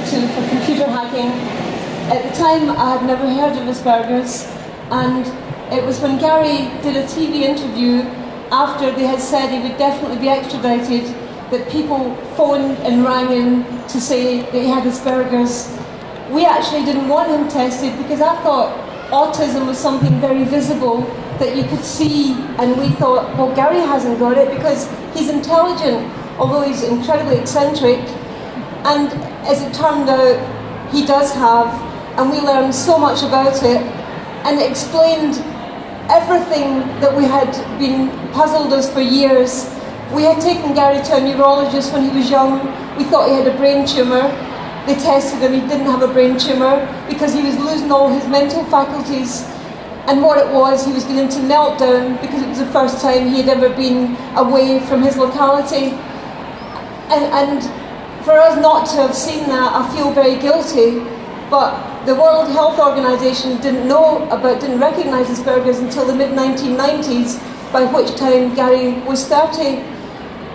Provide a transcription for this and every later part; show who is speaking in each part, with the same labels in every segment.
Speaker 1: to for computer hacking. At the time, I had never heard of Asperger's, and it was when Gary did a TV interview after they had said he would definitely be extradited that people phoned and rang in to say that he had Asperger's. We actually didn't want him tested because I thought autism was something very visible that you could see, and we thought, well, Gary hasn't got it because he's intelligent, although he's incredibly eccentric. And as it turned out, he does have, and we learned so much about it, and it explained everything that we had been puzzled us for years. We had taken Gary to a neurologist when he was young. We thought he had a brain tumour. They tested him, he didn't have a brain tumour because he was losing all his mental faculties. And what it was, he was going into meltdown because it was the first time he had ever been away from his locality. And for us not to have seen that, I feel very guilty. But the World Health Organization didn't recognise Asperger's until the mid-1990s, by which time Gary was 30.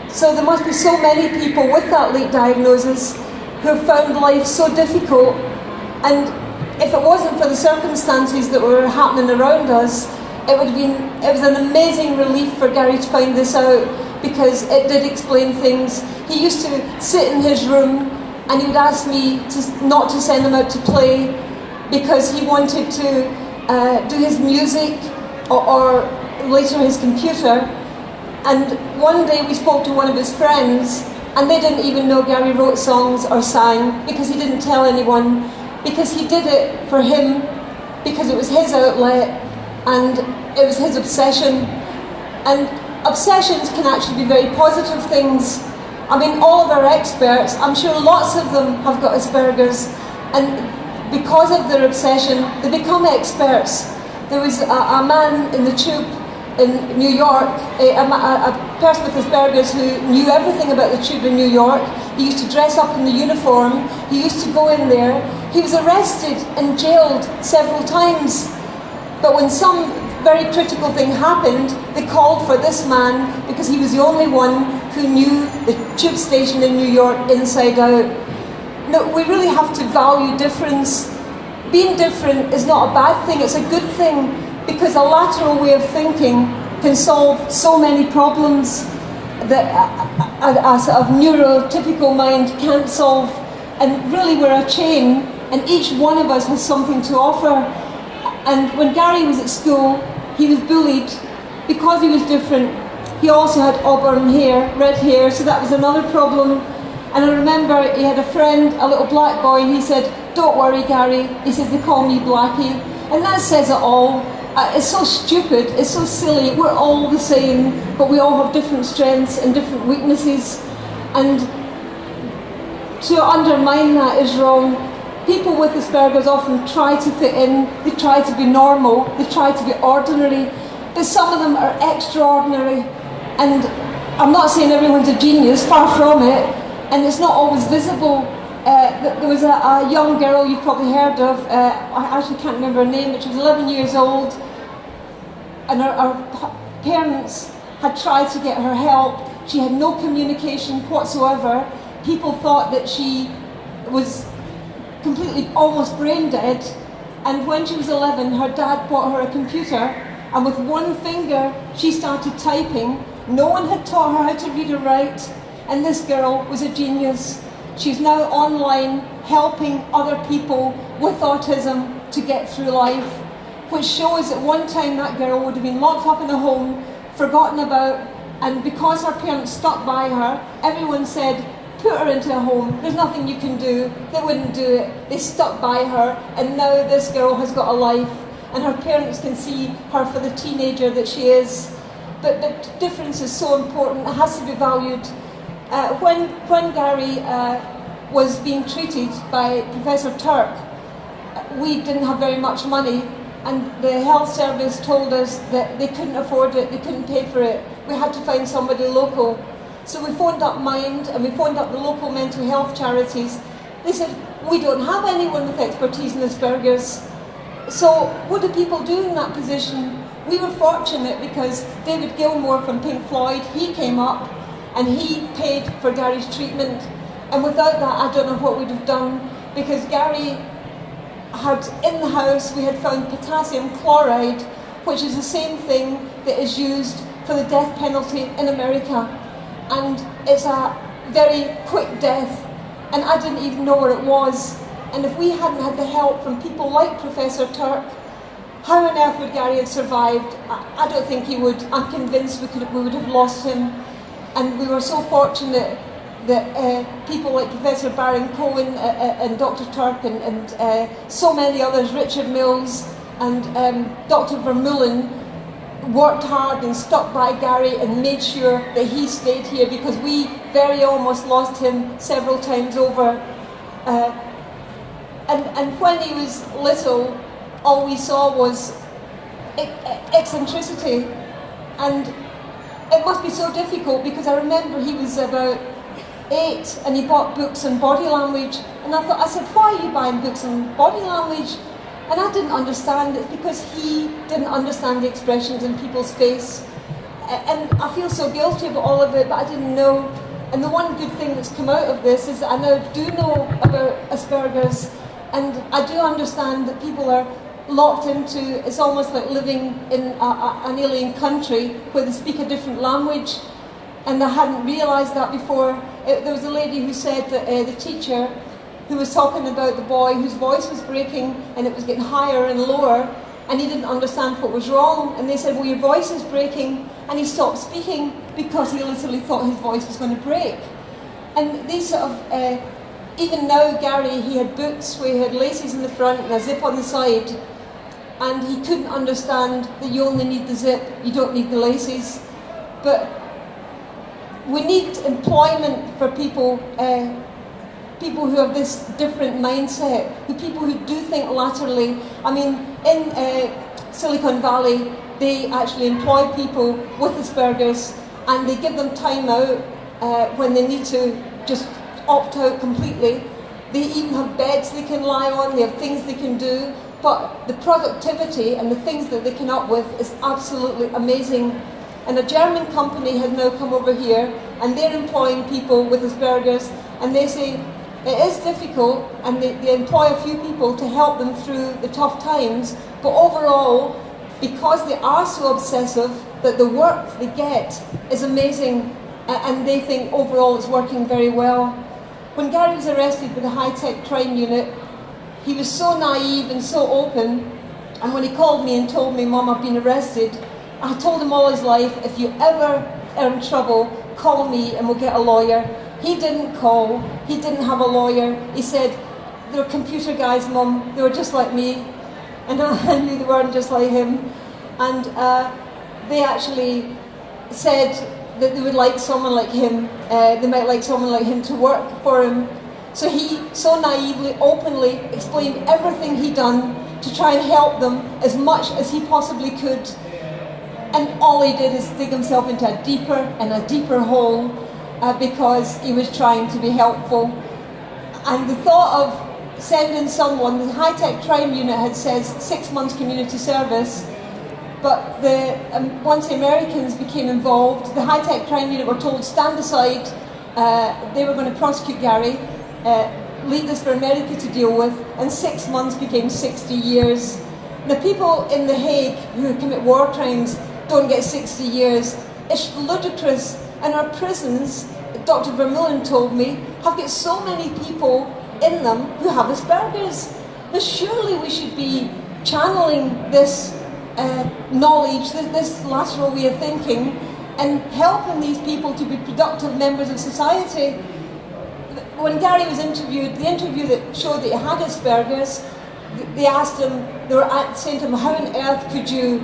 Speaker 1: So there must be so many people with that late diagnosis who have found life so difficult. And if it wasn't for the circumstances that were happening around us, it was an amazing relief for Gary to find this out, because it did explain things. He used to sit in his room and he would ask me not to send him out to play because he wanted to do his music or later his computer. And one day we spoke to one of his friends, and they didn't even know Gary wrote songs or sang because he didn't tell anyone, because he did it for him, because it was his outlet and it was his obsession. And obsessions can actually be very positive things. I mean, all of our experts, I'm sure lots of them have got Asperger's, and because of their obsession, they become experts. There was a man in the tube in New York, a person with Asperger's who knew everything about the tube in New York. He used to dress up in the uniform, he used to go in there. He was arrested and jailed several times. But when some very critical thing happened, they called for this man because he was the only one who knew the tube station in New York inside out. No, we really have to value difference. Being different is not a bad thing, it's a good thing, because a lateral way of thinking can solve so many problems that a sort of neurotypical mind can't solve. And really we're a chain, and each one of us has something to offer. And when Gary was at school, he was bullied because he was different. He also had auburn hair, red hair, so that was another problem. And I remember he had a friend, a little black boy, and he said, "Don't worry, Gary," he says, "they call me Blackie." And that says it all. It's so stupid, it's so silly, we're all the same, but we all have different strengths and different weaknesses. And to undermine that is wrong. People with Asperger's often try to fit in, they try to be normal, they try to be ordinary, but some of them are extraordinary. And I'm not saying everyone's a genius, far from it, and it's not always visible. There was a young girl you've probably heard of, I actually can't remember her name, but she was 11 years old, and her parents had tried to get her help. She had no communication whatsoever. People thought that she was completely almost brain dead, and when she was 11, her dad bought her a computer, and with one finger she started typing. No one had taught her how to read or write, and this girl was a genius. She's now online helping other people with autism to get through life, which shows that one time that girl would have been locked up in a home, forgotten about, and because her parents stuck by her, everyone said, "Put her into a home, there's nothing you can do." They wouldn't do it. They stuck by her, and now this girl has got a life, and her parents can see her for the teenager that she is. But difference is so important, it has to be valued. When Gary was being treated by Professor Turk, we didn't have very much money, and the health service told us that they couldn't afford it, they couldn't pay for it. We had to find somebody local. So we phoned up Mind, and we phoned up the local mental health charities. They said, "We don't have anyone with expertise in Asperger's." So what do people do in that position? We were fortunate because David Gilmour from Pink Floyd, he came up and he paid for Gary's treatment. And without that, I don't know what we'd have done. because Gary had, in the house, we had found potassium chloride, which is the same thing that is used for the death penalty in America. And it's a very quick death, and I didn't even know what it was. And if we hadn't had the help from people like Professor Turk, how on earth would Gary have survived? I don't think he would. I'm convinced we would have lost him. And we were so fortunate that people like Professor Baron Cohen and Dr. Turk and so many others, Richard Mills and Dr. Vermeulen, worked hard and stuck by Gary and made sure that he stayed here, because we very almost lost him several times over. And when he was little, all we saw was eccentricity, and it must be so difficult, because I remember he was about 8 and he bought books on body language, and I said, why are you buying books on body language? And I didn't understand it, because he didn't understand the expressions in people's face, and I feel so guilty about all of it, but I didn't know. And the one good thing that's come out of this is that I now do know about Asperger's, and I do understand that people are locked into, it's almost like living in an alien country where they speak a different language, and I hadn't realised that before. There was a lady who said that the teacher who was talking about the boy whose voice was breaking and it was getting higher and lower, and he didn't understand what was wrong, and they said, well, your voice is breaking, and he stopped speaking because he literally thought his voice was going to break. And these sort of, even now Gary, he had boots where he had laces in the front and a zip on the side, and he couldn't understand that you only need the zip, you don't need the laces. But we need employment for people, people who have this different mindset, people who do think laterally. I mean, in Silicon Valley, they actually employ people with Asperger's, and they give them time out when they need to just opt out completely. They even have beds they can lie on, they have things they can do, but the productivity and the things that they come up with is absolutely amazing. And a German company has now come over here, and they're employing people with Asperger's, and they say it is difficult, and they employ a few people to help them through the tough times, but overall, because they are so obsessive, that the work they get is amazing, and they think overall it's working very well. When Gary was arrested with the high-tech crime unit, he was so naive and so open, and when he called me and told me, Mum, I've been arrested, I told him all his life, if you ever are in trouble, call me and we'll get a lawyer. He didn't call, he didn't have a lawyer. He said, they're computer guys, Mum, they were just like me. And I knew they weren't just like him. And they actually said that they would like someone like him, they might like someone like him to work for him. So he so naively, openly explained everything he'd done to try and help them as much as he possibly could. And all he did is dig himself into a deeper and a deeper hole because he was trying to be helpful. And the thought of sending someone, the high-tech crime unit had said 6 months community service, but once the Americans became involved, the high-tech crime unit were told, stand aside, they were going to prosecute Gary, leave this for America to deal with, and 6 months became 60 years. The people in The Hague who commit war crimes don't get 60 years. It's ludicrous. And our prisons, Dr. Vermeulen told me, have got so many people in them who have Asperger's. Now surely we should be channeling this knowledge, this lateral way of thinking, and helping these people to be productive members of society. When Gary was interviewed, the interview that showed that he had Asperger's, they asked him, they were saying to him, how on earth could you,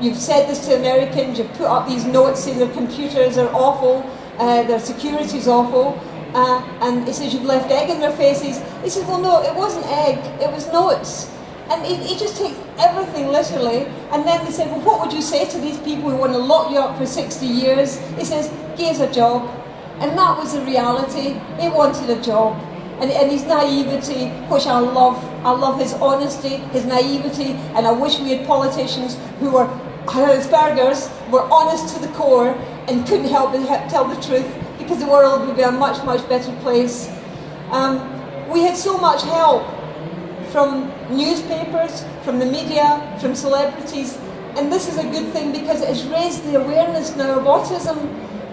Speaker 1: you've said this to Americans, you've put up these notes saying their computers are awful, their security's awful, and he says you've left egg in their faces. He says, well no, it wasn't egg, it was notes. And he just takes everything literally, and then they said, well what would you say to these people who want to lock you up for 60 years? He says, give us a job. And that was the reality, he wanted a job. And his naivety, which I love his honesty, his naivety, and I wish we had politicians who had Asperger's, were honest to the core and couldn't help but tell the truth, because the world would be a much, much better place. we had so much help from newspapers, from the media, from celebrities, and this is a good thing because it has raised the awareness now of autism,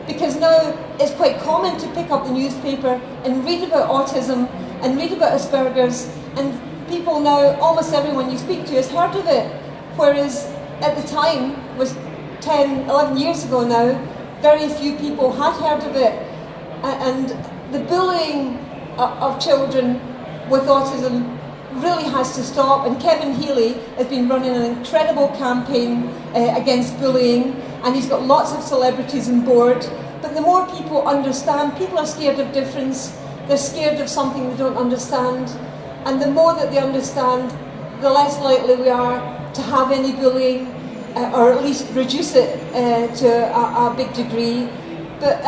Speaker 1: because now it's quite common to pick up the newspaper and read about autism and read about Asperger's, and people now, almost everyone you speak to has heard of it, whereas at the time, was 10, 11 years ago now, very few people had heard of it. And the bullying of children with autism really has to stop, and Kevin Healy has been running an incredible campaign against bullying, and he's got lots of celebrities on board. But the more people understand, people are scared of difference, they're scared of something they don't understand, and the more that they understand, the less likely we are to have any bullying, or at least reduce it to a big degree. But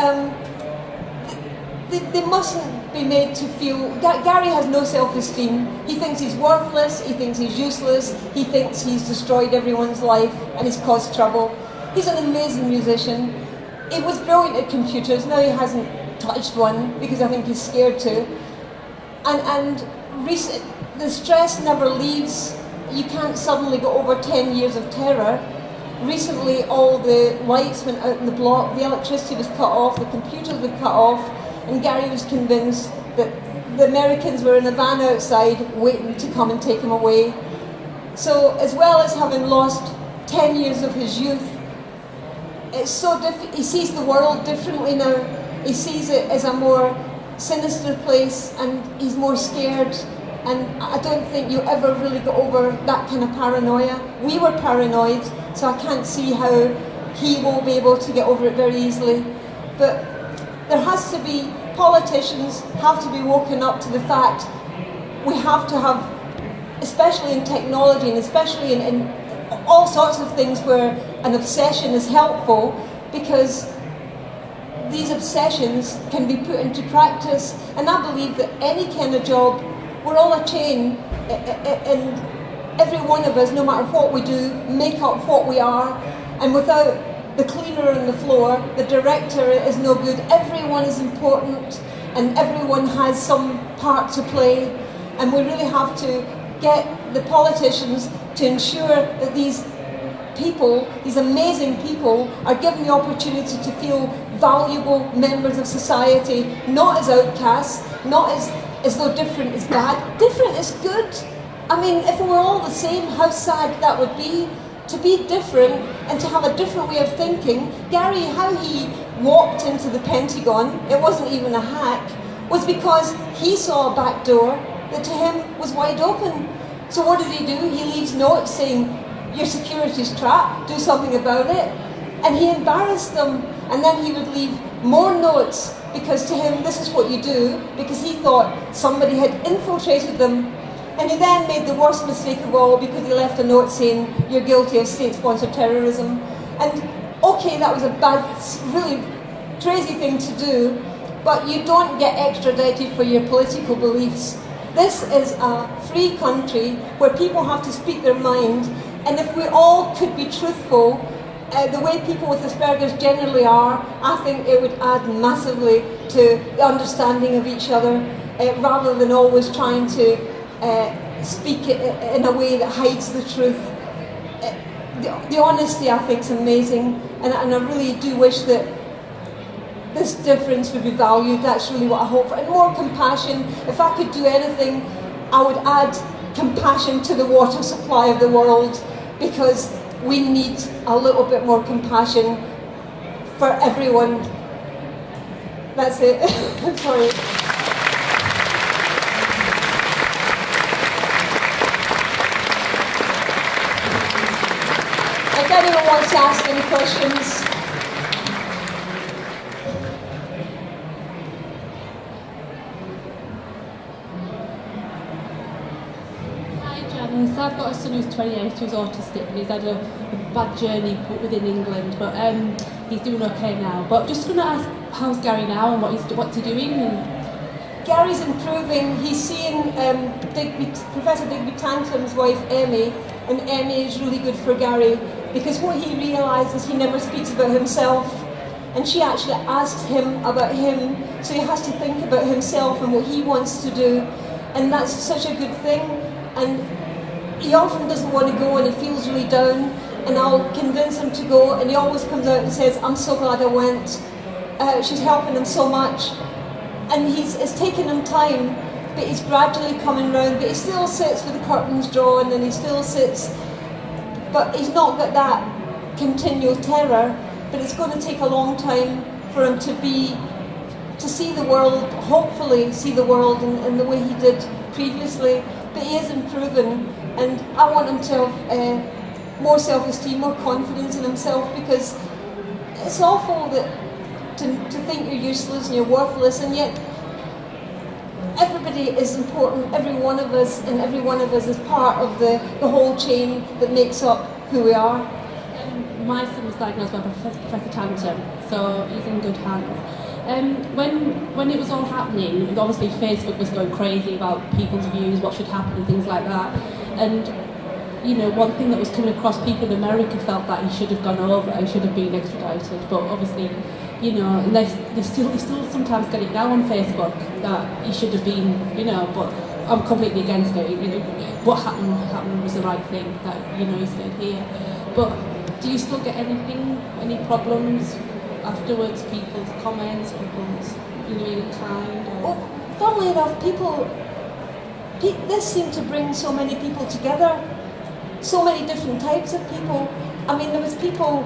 Speaker 1: they mustn't be made to feel... Gary has no self-esteem. He thinks he's worthless, he thinks he's useless, he thinks he's destroyed everyone's life and he's caused trouble. He's an amazing musician. He was brilliant at computers. Now he hasn't touched one because I think he's scared to. And the stress never leaves. You can't suddenly go over 10 years of terror. Recently all the lights went out in the block, the electricity was cut off, the computers were cut off, and Gary was convinced that the Americans were in a van outside waiting to come and take him away. So as well as having lost 10 years of his youth, it's so he sees the world differently now. He sees it as a more sinister place, and he's more scared. And I don't think you ever really get over that kind of paranoia. We were paranoid, so I can't see how he will be able to get over it very easily. But there has to be, politicians have to be woken up to the fact we have to have, especially in technology and especially in all sorts of things where an obsession is helpful, because these obsessions can be put into practice. And I believe that any kind of job, we're all a chain, and every one of us, no matter what we do, make up what we are. And without the cleaner on the floor, the director is no good. Everyone is important, and everyone has some part to play. And we really have to get the politicians to ensure that these people, these amazing people, are given the opportunity to feel valuable members of society, not as outcasts, not as though different is bad. Different is good. I mean, if we were all the same, how sad that would be. To be different and to have a different way of thinking. Gary, how he walked into the Pentagon, it wasn't even a hack, was because he saw a back door that to him was wide open. So what did he do? He leaves notes saying, your security's trapped, do something about it. And he embarrassed them, and then he would leave more notes, because to him this is what you do, because he thought somebody had infiltrated them. And he then made the worst mistake of all, because he left a note saying you're guilty of state-sponsored terrorism. And okay, that was a bad, really crazy thing to do, but you don't get extradited for your political beliefs. This is a free country where people have to speak their mind, and if we all could be truthful, the way people with Asperger's generally are, I think it would add massively to the understanding of each other, rather than always trying to speak it in a way that hides the truth. The honesty, I think, is amazing, and I really do wish that this difference would be valued. That's really what I hope for. And more compassion. If I could do anything, I would add compassion to the water supply of the world, because we need a little bit more compassion for everyone. That's it. I'm sorry. If anyone wants to ask any questions.
Speaker 2: Hi Janis, I've got a son who's 28 who's autistic, and he's had a bad journey within England, but he's doing okay now. But just going to ask, how's Gary now, and what's he doing?
Speaker 1: Gary's improving. He's seeing Professor Digby Tantram's wife Emmy, and Emmy is really good for Gary, because what he realises, he never speaks about himself, and she actually asks him about him, so he has to think about himself and what he wants to do. and that's such a good thing. And he often doesn't want to go, and he feels really down, and I'll convince him to go, and he always comes out and says, I'm so glad I went. She's helping him so much. And it's taken him time, but he's gradually coming round, but he still sits with the curtains drawn, and he still sits, but he's not got that continual terror. But it's going to take a long time for him to see the world, hopefully see the world in the way he did previously. But he is improving, and I want him to have more self-esteem, more confidence in himself, because it's awful that to think you're useless and you're worthless, and yet everybody is important, every one of us, and every one of us is part of the whole chain that makes up who we are.
Speaker 2: My son was diagnosed by Professor Tantum, so he's in good hands. When it was all happening, obviously Facebook was going crazy about people's views, what should happen and things like that. And one thing that was coming across, people in America felt that he should have gone over, he should have been extradited, but obviously, and they still sometimes get it now on Facebook that he should have been, but I'm completely against it. What happened was the right thing, that he stayed here. But do you still get any problems afterwards? People's comments, people's being kind?
Speaker 1: Well, funnily enough, this seemed to bring so many people together, so many different types of people. I mean, there was people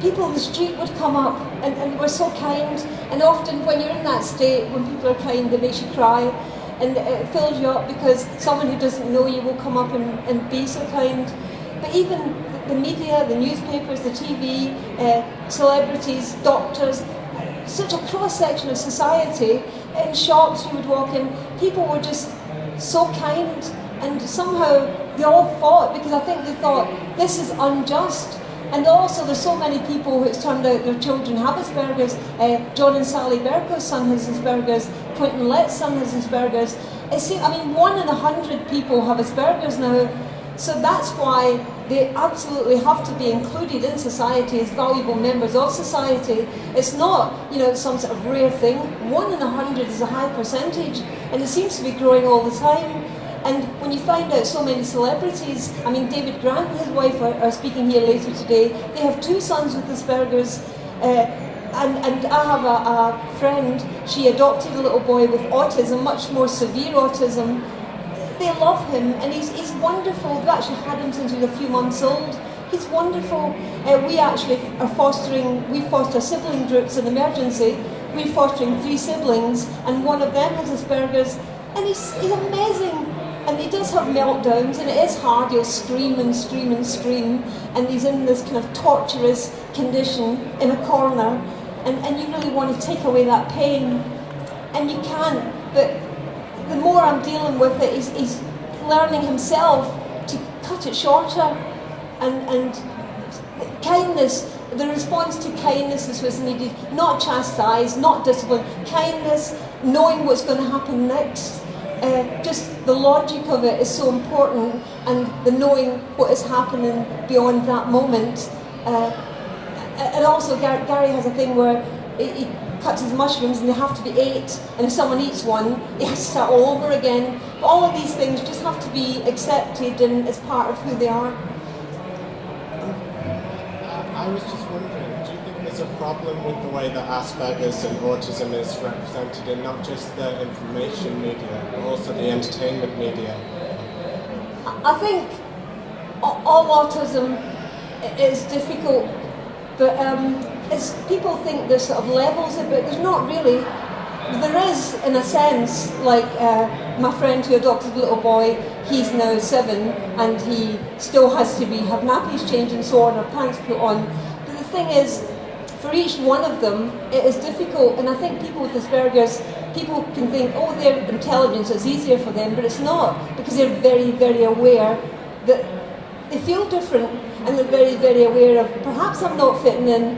Speaker 1: in the street would come up and were so kind, and often when you're in that state, when people are kind, it makes you cry, and it fills you up, because someone who doesn't know you will come up and be so kind. But even the media, the newspapers, the TV, celebrities, doctors, such a cross-section of society, in shops you would walk in, people were just so kind, and somehow they all fought, because I think they thought, this is unjust. And also there's so many people who it's turned out their children have Asperger's. John and Sally Berco's son has Asperger's, Quentin Lett's son has Asperger's. 1 in 100 people have Asperger's now. So that's why they absolutely have to be included in society as valuable members of society. It's not, some sort of rare thing. 1 in 100 is a high percentage, and it seems to be growing all the time. And when you find out so many celebrities, David Grant and his wife are speaking here later today. They have 2 sons with Asperger's, and I have a friend, she adopted a little boy with autism, much more severe autism. They love him, and he's wonderful. They've actually had him since he was a few months old. He's wonderful. We actually we foster sibling groups in emergency. We're fostering 3 siblings, and one of them has Asperger's, and he's amazing. And he does have meltdowns, and it is hard. He'll scream and scream and scream, and he's in this kind of torturous condition in a corner, and you really want to take away that pain, and you can't. But the more I'm dealing with it, he's learning himself to cut it shorter, and kindness, the response to kindness is what's needed, not chastise, not discipline, kindness, knowing what's going to happen next. Just the logic of it is so important, and the knowing what is happening beyond that moment. And also Gary has a thing where he cuts his mushrooms and they have to be 8, and if someone eats one, he has to start all over again. But all of these things just have to be accepted and as part of who they are.
Speaker 3: I was just wondering, do you think there's a problem with the way that Asperger's and autism is represented in not just the information media, but also the entertainment media?
Speaker 1: I think all autism is difficult, but people think there's sort of levels of it. There's not really. There is, in a sense, like my friend who adopted a little boy, he's now 7, and he still has to have nappies changed and so on, or pants put on. But the thing is, for each one of them, it is difficult, and I think people with Asperger's, people can think, oh, they're intelligent, so it's easier for them, but it's not, because they're very, very aware that they feel different, and they're very, very aware of, perhaps I'm not fitting in,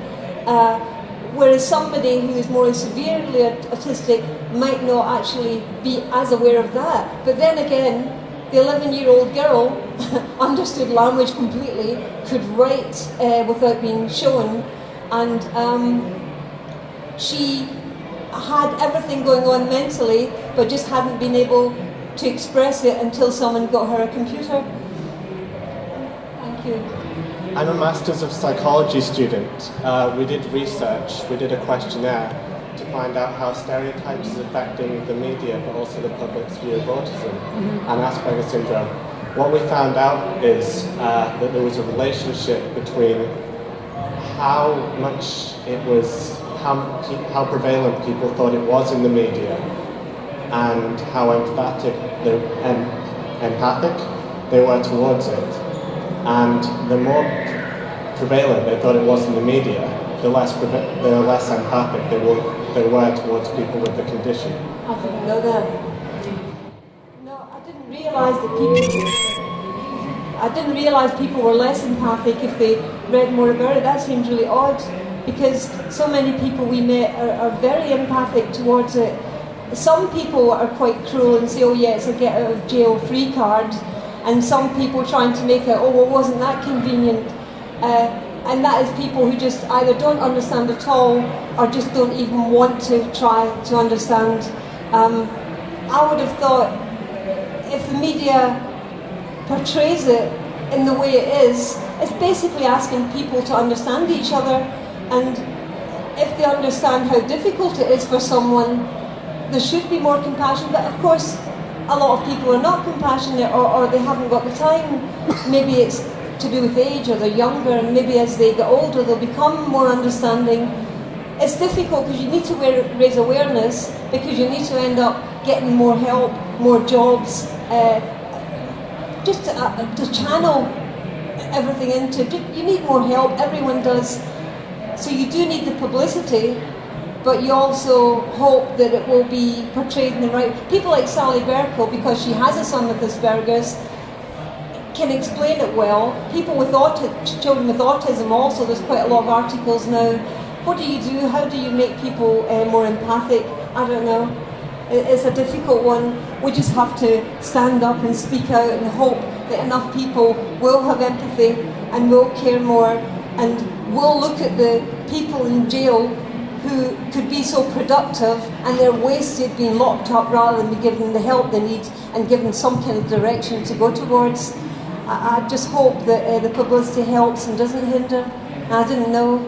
Speaker 1: whereas somebody who is more severely autistic might not actually be as aware of that. But then again, the 11-year-old girl understood language completely, could write without being shown, and she had everything going on mentally, but just hadn't been able to express it until someone got her a computer. Thank you.
Speaker 3: I'm a Masters of Psychology student. We did research, we did a questionnaire to find out how stereotypes is affecting the media, but also the public's view of autism and Asperger's syndrome. What we found out is that there was a relationship between how much it was, how prevalent people thought it was in the media, and how empathic they were towards it. And the more prevalent they thought it was in the media, the less empathic they were towards people with the condition.
Speaker 1: I didn't know that. No, I didn't realise people were less empathic if they read more about it. That seems really odd, because so many people we met are very empathic towards it. Some people are quite cruel and say, oh yeah, it's a get out of jail free card, and some people trying to make it, oh well, wasn't that convenient? And that is people who just either don't understand at all or just don't even want to try to understand. I would have thought if the media portrays it in the way it is, it's basically asking people to understand each other, and if they understand how difficult it is for someone, there should be more compassion. But of course, a lot of people are not compassionate, or they haven't got the time. Maybe it's to do with age, or they're younger, and maybe as they get older they'll become more understanding. It's difficult because you need to raise awareness, because you need to end up getting more help, more jobs, just to channel everything into. You need more help, everyone does. So you do need the publicity, but you also hope that it will be portrayed in the right. People like Sally Berkel, because she has a son with Asperger's, can explain it well. People with children with autism also, there's quite a lot of articles now. What do you do? How do you make people more empathic? I don't know. It's a difficult one. We just have to stand up and speak out and hope that enough people will have empathy and will care more, and will look at the people in jail who could be so productive and they're wasted being locked up, rather than be given the help they need and given some kind of direction to go towards. I just hope that the publicity helps and doesn't hinder. I didn't know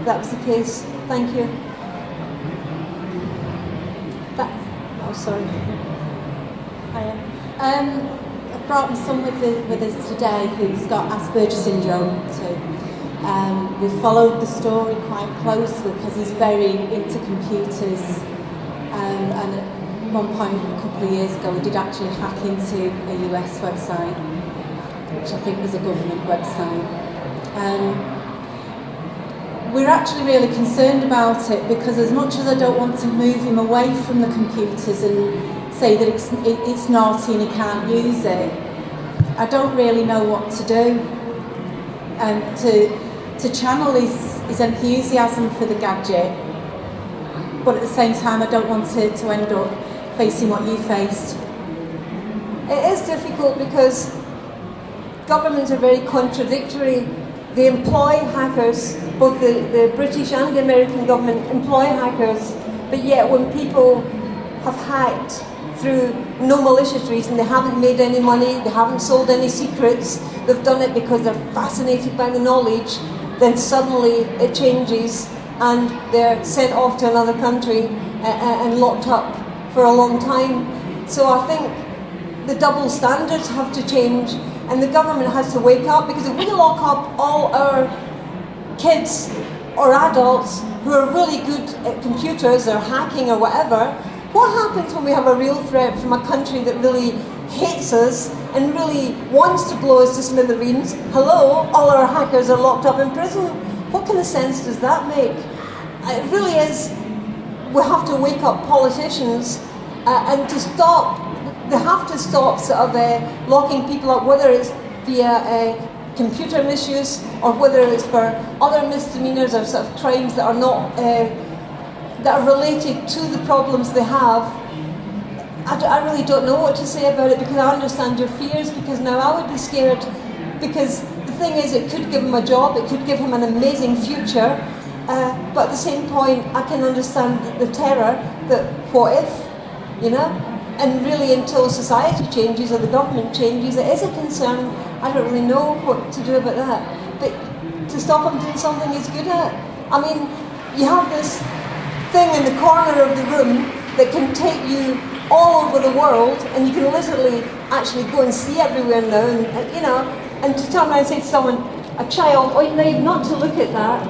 Speaker 1: that was the case. Thank you. Sorry.
Speaker 4: Hiya. I brought my son with us today who's got Asperger's syndrome too. We followed the story quite closely because he's very into computers, and at one point a couple of years ago we did actually hack into a US website, which I think was a government website. We're actually really concerned about it, because as much as I don't want to move him away from the computers and say that it's naughty and he can't use it, I don't really know what to do. To channel his enthusiasm for the gadget, but at the same time I don't want to end up facing what you faced.
Speaker 1: It is difficult because governments are very contradictory. They employ hackers, both the British and the American government employ hackers, but yet when people have hacked through no malicious reason, they haven't made any money, they haven't sold any secrets, they've done it because they're fascinated by the knowledge, then suddenly it changes and they're sent off to another country and locked up for a long time. So I think the double standards have to change, and the government has to wake up, because if we lock up all our kids or adults who are really good at computers or hacking or whatever, what happens when we have a real threat from a country that really hates us and really wants to blow us to smithereens? Hello, all our hackers are locked up in prison. What kind of sense does that make? It really is, we have to wake up politicians and to stop. They have to stop sort of locking people up, whether it's via computer misuse or whether it's for other misdemeanors or sort of crimes that are not that are related to the problems they have. I really don't know what to say about it, because I understand your fears, because now I would be scared, because the thing is, it could give him a job, it could give him an amazing future, But at the same point, I can understand the terror that what if, you know? And really until society changes or the government changes, it is a concern. I don't really know what to do about that. But to stop them doing something he's good at. I mean, you have this thing in the corner of the room that can take you all over the world, and you can literally actually go and see everywhere now, and you know, and to turn around and say to someone, a child, oh, no, you've not to look at that.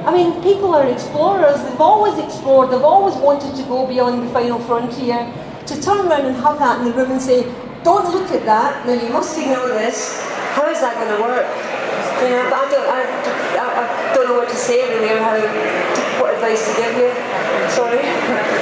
Speaker 1: I mean, people are explorers, they've always explored, they've always wanted to go beyond the final frontier. To turn around and have that in the room and say, don't look at that, now you must ignore this, how is that going to work? You know, but I don't know what to say really, or what advice to give you. Sorry.